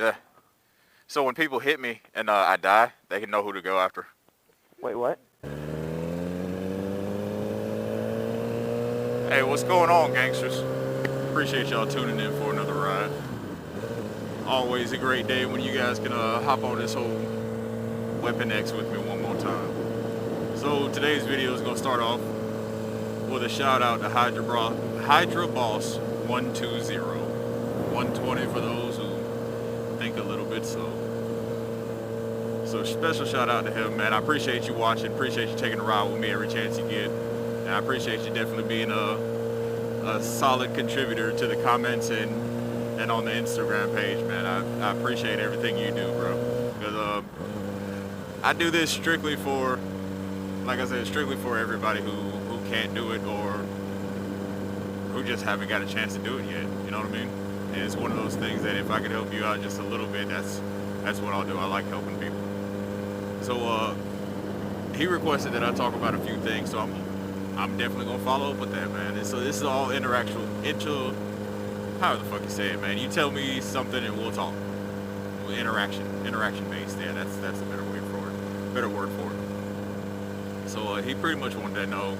Yeah. So when people hit me and I die, they can know who to go after. Wait, what? Hey, what's going on, gangsters? Appreciate y'all tuning in for another ride. Always a great day when you guys can hop on this whole Weapon X with me one more time. So today's video is gonna start off with a shout out to Hydra Boss 120, 120 for those who think a little bit slow. So special shout out to him, man. I appreciate you watching. Appreciate you taking a ride with me every chance you get. And I appreciate you definitely being a solid contributor to the comments and on the Instagram page, man. I appreciate everything you do, bro. Because I do this strictly for, like I said, strictly for everybody who can't do it or who just haven't got a chance to do it yet. You know what I mean? And it's one of those things that if I could help you out just a little bit, that's what I'll do. I like helping people. So he requested that I talk about a few things, so I'm definitely gonna follow up with that, man. And so this is all how the fuck you say it, man? You tell me something and we'll talk. Interaction based. Yeah, that's a better word for it. So he pretty much wanted to know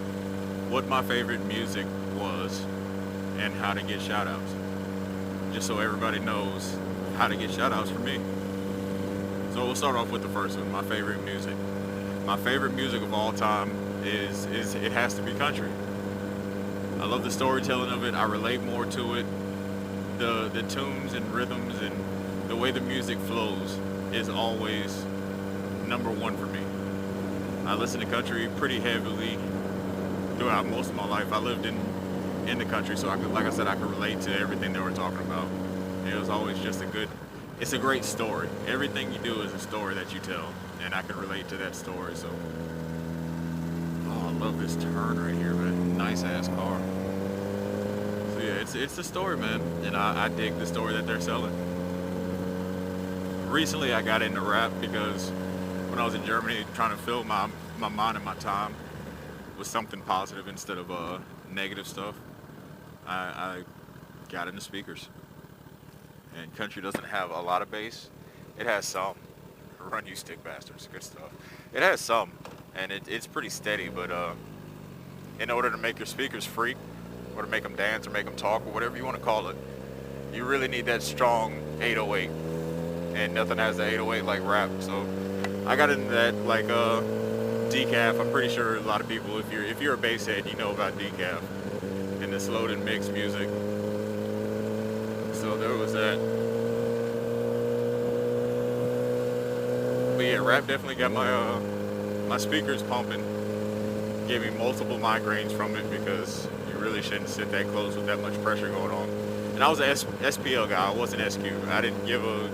what my favorite music was and how to get shout outs. Just so everybody knows how to get shout outs from me. So we'll start off with the first one, my favorite music. My favorite music of all time is it has to be country. I love the storytelling of it. I relate more to it. The tunes and rhythms and the way the music flows is always number one for me. I listen to country pretty heavily throughout most of my life. I lived in the country, so I could relate to everything they were talking about. And it was always just it's a great story. Everything you do is a story that you tell, and I can relate to that story. So, I love this turn right here, man. Nice ass car. So yeah, it's the story, man, and I dig the story that they're selling. Recently, I got into rap because when I was in Germany trying to fill my mind and my time with something positive instead of negative stuff, I got into speakers. And country doesn't have a lot of bass. It has some. Run, you stick bastards. Good stuff. It has some, and it's pretty steady, but in order to make your speakers freak, or to make them dance, or make them talk, or whatever you want to call it, you really need that strong 808. And nothing has the 808 like rap. So I got into that like decaf. I'm pretty sure a lot of people, if you're a bass head, you know about decaf and the slowed and mixed music. So there was that. But yeah, rap definitely got my speakers pumping. Gave me multiple migraines from it because you really shouldn't sit that close with that much pressure going on. And I was an SPL guy. I wasn't SQ. I didn't give a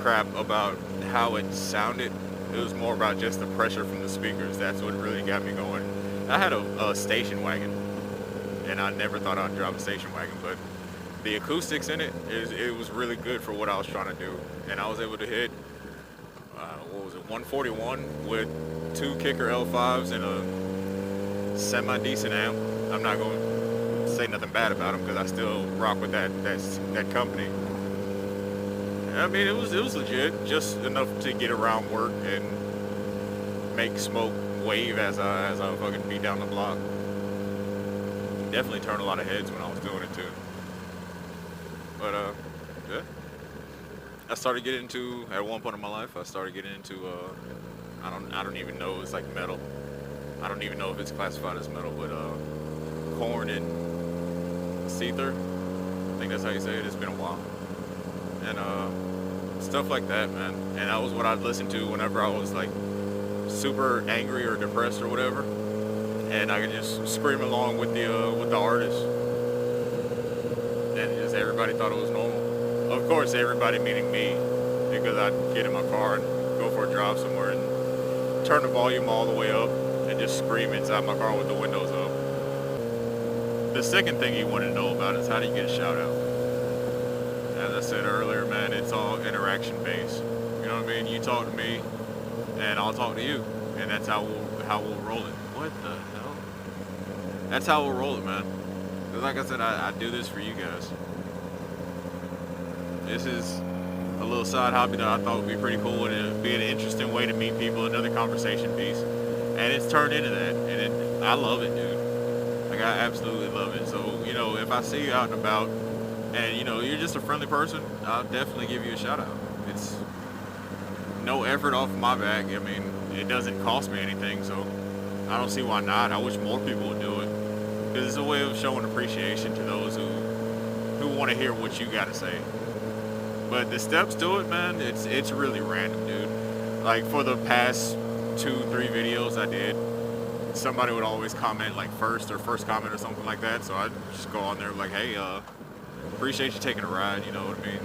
crap about how it sounded. It was more about just the pressure from the speakers. That's what really got me going. I had a station wagon, and I never thought I'd drive a station wagon, but the acoustics in it was really good for what I was trying to do. And I was able to hit 141 with 2 kicker L5s and a semi-decent amp. I'm not going to say nothing bad about them because I still rock with that company. I mean, it was legit, just enough to get around work and make smoke wave as I fucking beat down the block. Definitely turned a lot of heads when I was doing it too. But yeah. I started getting into, at one point in my life, I don't even know, it's like metal. I don't even know if it's classified as metal, but Korn and Seether, I think that's how you say it. It's been a while. And stuff like that, man. And that was what I'd listen to whenever I was like super angry or depressed or whatever. And I could just scream along with the artist. And just everybody thought it was normal. Of course, everybody meaning me, because I'd get in my car and go for a drive somewhere and turn the volume all the way up and just scream inside my car with the windows up. The second thing you want to know about is how do you get a shout out? As I said earlier, man, it's all interaction based. You know what I mean? You talk to me, and I'll talk to you, and that's how we'll roll it. What the hell? That's how we'll roll it, man. Because like I said, I do this for you guys. This is a little side hobby that I thought would be pretty cool and it'd be an interesting way to meet people, another conversation piece. And it's turned into that, and I love it, dude. Like I absolutely love it. So if I see you out and about, and you're just a friendly person, I'll definitely give you a shout out. It's no effort off my back. I mean, it doesn't cost me anything, so I don't see why not. I wish more people would do it because it's a way of showing appreciation to those who want to hear what you got to say. But the steps to it, man, it's really random, dude. Like for the past 2-3 videos I did, somebody would always comment like first comment or something like that. So I'd just go on there like, hey, appreciate you taking a ride. You know what I mean?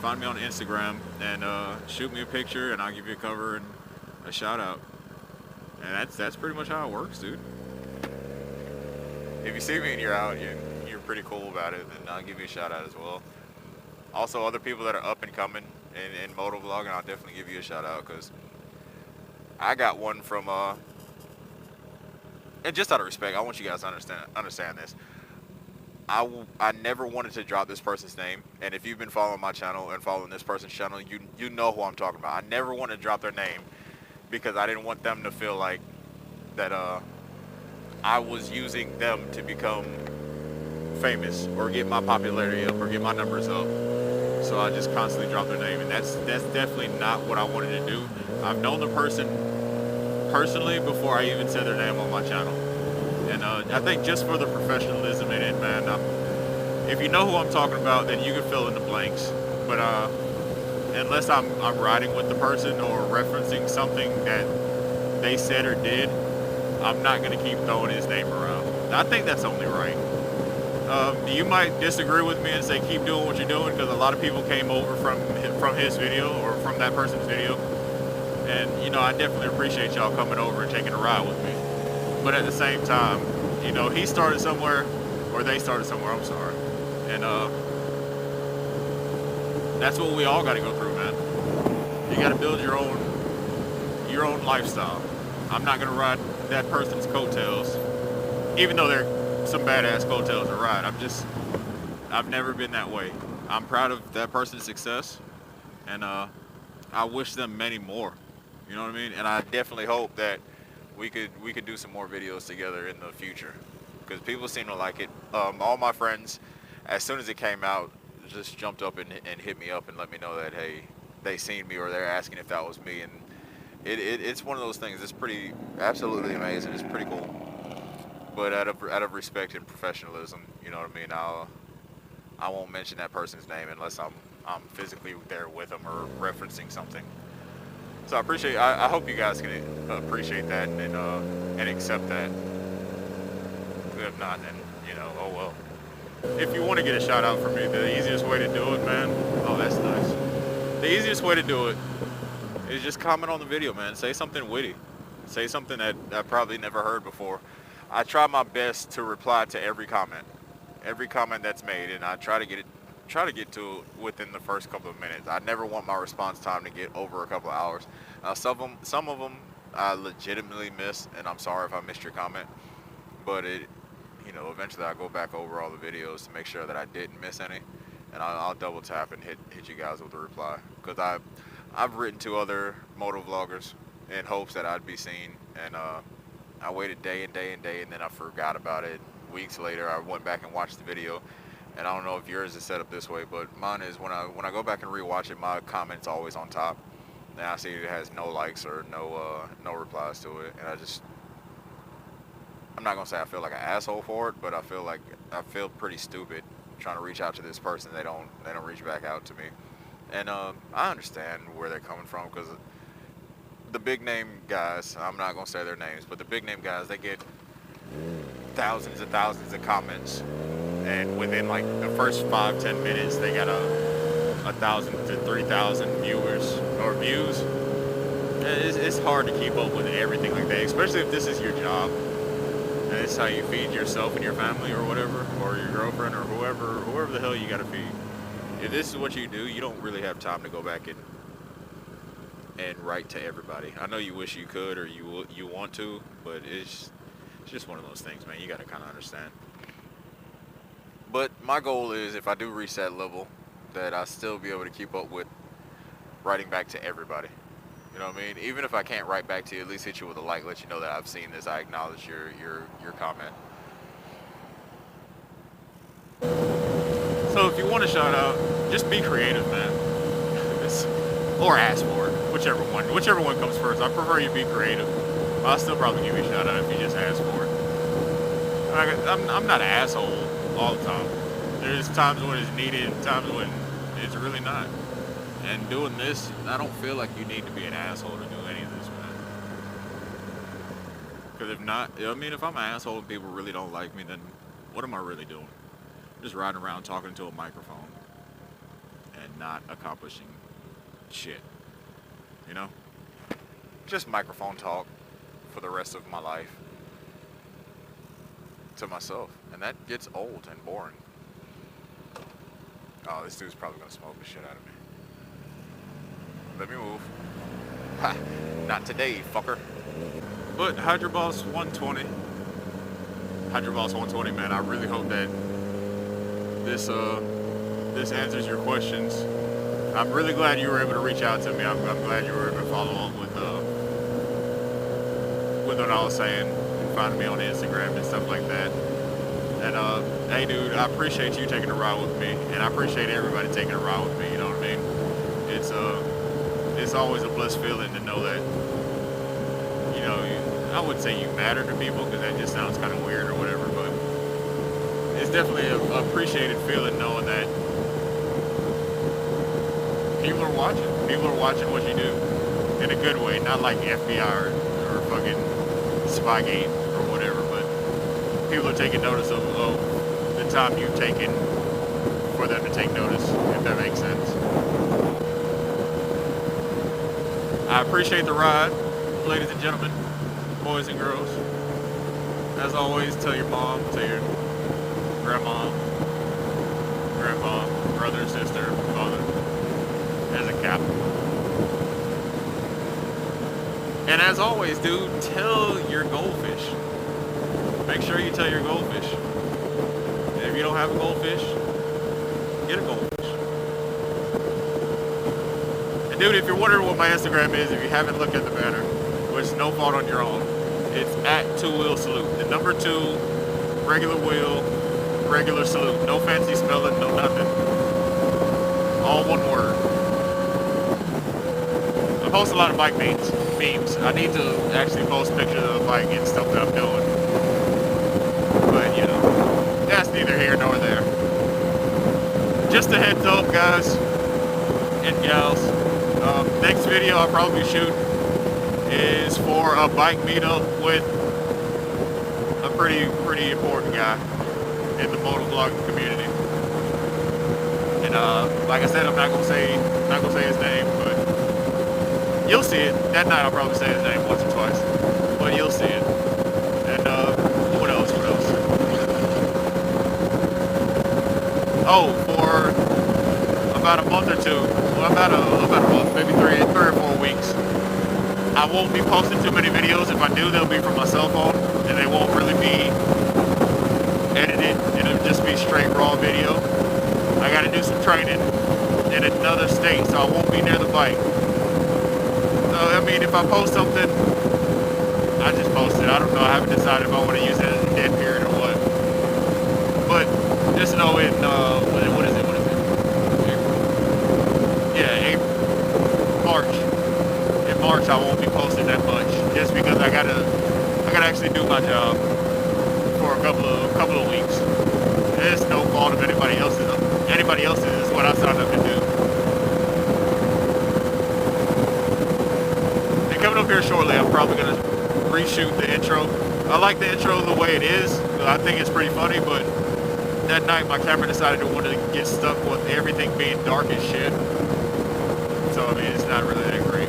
Find me on Instagram and shoot me a picture, and I'll give you a cover and a shout out. And that's pretty much how it works, dude. If you see me and you're out, you're pretty cool about it, then I'll give you a shout out as well. Also, other people that are up and coming in moto vlogging, I'll definitely give you a shout out because I got one from and just out of respect, I want you guys to understand this. I never wanted to drop this person's name, and if you've been following my channel and following this person's channel, you know who I'm talking about. I never wanted to drop their name because I didn't want them to feel like that I was using them to become famous or get my popularity up or get my numbers up. So I just constantly drop their name, and that's definitely not what I wanted to do. I've known the person personally before I even said their name on my channel. And I think just for the professionalism in it, man, if you know who I'm talking about, then you can fill in the blanks. But unless I'm riding with the person or referencing something that they said or did, I'm not going to keep throwing his name around. I think that's only right. You might disagree with me and say keep doing what you're doing because a lot of people came over from his video or from that person's video. And, I definitely appreciate y'all coming over and taking a ride with me. But at the same time, he started somewhere, or they started somewhere, I'm sorry. And that's what we all got to go through, man. You got to build your own lifestyle. I'm not going to ride that person's coattails, even though they're some badass coattails to ride. I've never been that way. I'm proud of that person's success, and I wish them many more. You know what I mean? And I definitely hope that we could do some more videos together in the future because people seem to like it. All my friends, as soon as it came out, just jumped up and hit me up and let me know that, hey, they seen me or they're asking if that was me. And it's one of those things. It's pretty absolutely amazing. It's pretty cool. But out of respect and professionalism, you know what I mean, I won't mention that person's name unless I'm physically there with them or referencing something. So I hope you guys can appreciate that and accept that. If not, then oh well. If you want to get a shout out from me, the easiest way to do it, man. Oh, that's nice. The easiest way to do it is just comment on the video, man. Say something witty. Say something that I probably never heard before. I try my best to reply to every comment that's made, and I try to get to it within the first couple of minutes. I never want my response time to get over a couple of hours. Some of them I legitimately miss, and I'm sorry if I missed your comment. But eventually I go back over all the videos to make sure that I didn't miss any, and I'll double tap and hit you guys with a reply. Because I've written to other moto vloggers in hopes that I'd be seen, and I waited day and day and day, and then I forgot about it. Weeks later, I went back and watched the video. And I don't know if yours is set up this way, but mine is when I go back and rewatch it, my comment's always on top. And I see it has no likes or no replies to it, and I'm not gonna say I feel like an asshole for it, but I feel pretty stupid trying to reach out to this person. They don't reach back out to me, and I understand where they're coming from because the big name guys, I'm not gonna say their names, but the big name guys, they get thousands and thousands of comments. And within like the first 5-10 minutes, they got 1,000 to 3,000 viewers or views. It's hard to keep up with everything like that, especially if this is your job and it's how you feed yourself and your family or whatever, or your girlfriend or whoever the hell you got to feed. If this is what you do, you don't really have time to go back and write to everybody. I know you wish you could or you want to, but it's just one of those things, man. You got to kind of understand. But my goal is, if I do reach that level, that I still be able to keep up with writing back to everybody. You know what I mean? Even if I can't write back to you, at least hit you with a like, let you know that I've seen this. I acknowledge your comment. So if you want a shout out, just be creative, man. Or ask for it, whichever one comes first. I prefer you be creative. I'll still probably give you a shout out if you just ask for it. I'm not an asshole all the time. There's times when it's needed, times when it's really not. And doing this, I don't feel like you need to be an asshole to do any of this, man. Because if not, I mean, if I'm an asshole and people really don't like me, then what am I really doing? Just riding around talking to a microphone and not accomplishing shit. You know? Just microphone talk for the rest of my life to myself. And that gets old and boring. Oh, this dude's probably gonna smoke the shit out of me. Let me move. Ha! Not today, fucker. But Hydroboss 120. Hydroboss 120, man, I really hope that this answers your questions. I'm really glad you were able to reach out to me. I'm glad you were able to follow up with what I was saying and finding me on Instagram and stuff like that. And hey, dude, I appreciate you taking a ride with me, and I appreciate everybody taking a ride with me. You know what I mean? It's always a blessed feeling to know that, you know, I wouldn't say you matter to people because that just sounds kind of weird or whatever, but it's definitely an appreciated feeling knowing that people are watching. People are watching what you do in a good way, not like FBI or fucking Spygate or whatever, but people are taking notice of the time you've taken for them to take notice, if that makes sense. I appreciate the ride, ladies and gentlemen, boys and girls. As always, tell your mom, tell your grandma, grandpa, brother, sister, father, as a cap. And as always, dude, tell your goldfish. Make sure you tell your goldfish. And if you don't have a goldfish, get a goldfish. And dude, if you're wondering what my Instagram is, if you haven't looked at the banner, which is no fault on your own, it's at 2Wheel Salute. The number 2, regular wheel, regular salute. No fancy spelling, no nothing. All one word. I post a lot of bike memes. I need to actually post pictures of the bike and stuff that I'm doing. But, you know, that's neither here nor there. Just a heads up, guys and gals. Next video I'll probably shoot is for a bike meetup with a pretty important guy in the motovlogging community. And like I said, I'm not gonna say his name, but you'll see it. That night I'll probably say his name once or twice, but you'll see it. And what else? Oh, for about a month or two, well, about a month, maybe three or 4 weeks, I won't be posting too many videos. If I do, they'll be from my cell phone, and they won't really be edited. It'll just be straight raw video. I gotta do some training in another state, so I won't be near the bike. So, I mean, if I post something, I just post it. I don't know. I haven't decided if I want to use it as a dead period or what. But just know in, what is it? Yeah, March. In March, I won't be posting that much, just because I gotta actually do my job for a couple of weeks. It's no fault of anybody else's. Anybody else's is what I signed up to do. And coming up here shortly, I'm probably gonna reshoot the intro. I like the intro the way it is. I think it's pretty funny, but that night my camera decided it wanted to get stuck with everything being dark as shit. So I mean, it's not really that great.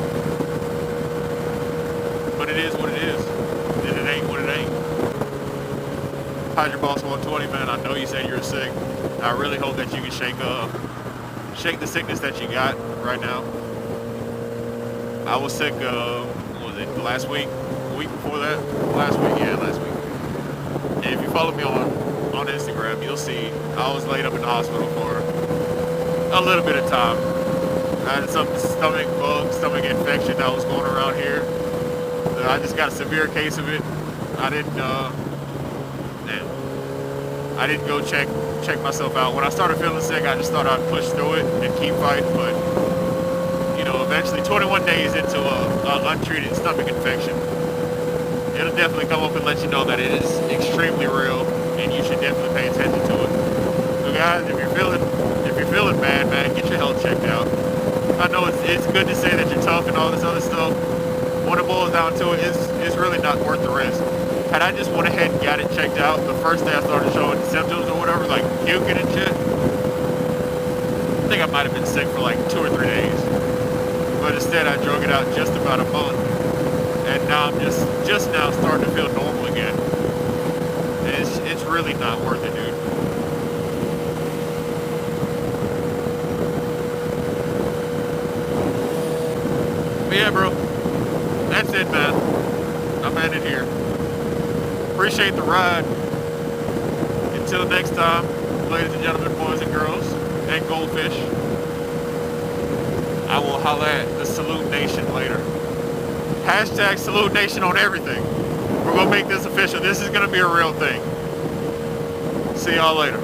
But it is what it is. And it ain't what it ain't. Hydroboss 120, man, I know you said you were sick. I really hope that you can shake the sickness that you got right now. I was sick, what was it, last week? The week before that? Last week, yeah, last week. And if you follow me on Instagram, you'll see I was laid up in the hospital for a little bit of time. I had some stomach bug, stomach infection that was going around here. I just got a severe case of it. I didn't, I didn't go check myself out. When I started feeling sick, I just thought I'd push through it and keep fighting. But you know, eventually, 21 days into a untreated stomach infection, it'll definitely come up and let you know that it is extremely real, and you should definitely pay attention to it. So, guys, if you're feeling bad, man, get your health checked out. I know it's good to say that you're tough and all this other stuff. When it boils down to it, it's really not worth the risk. Had I just went ahead and got it checked out the first day I started showing symptoms or whatever, like puking and shit, I think I might have been sick for like 2 or 3 days. But instead, I drug it out just about a month, and now I'm just now starting to feel normal again. And it's really not worth it, dude. But yeah, bro, that's it, man. I'm ending here. Appreciate the ride. Until next time, ladies and gentlemen, boys and girls, and goldfish, I will holla at the Salute Nation later. Hashtag Salute Nation on everything. We're going to make this official. This is going to be a real thing. See y'all later.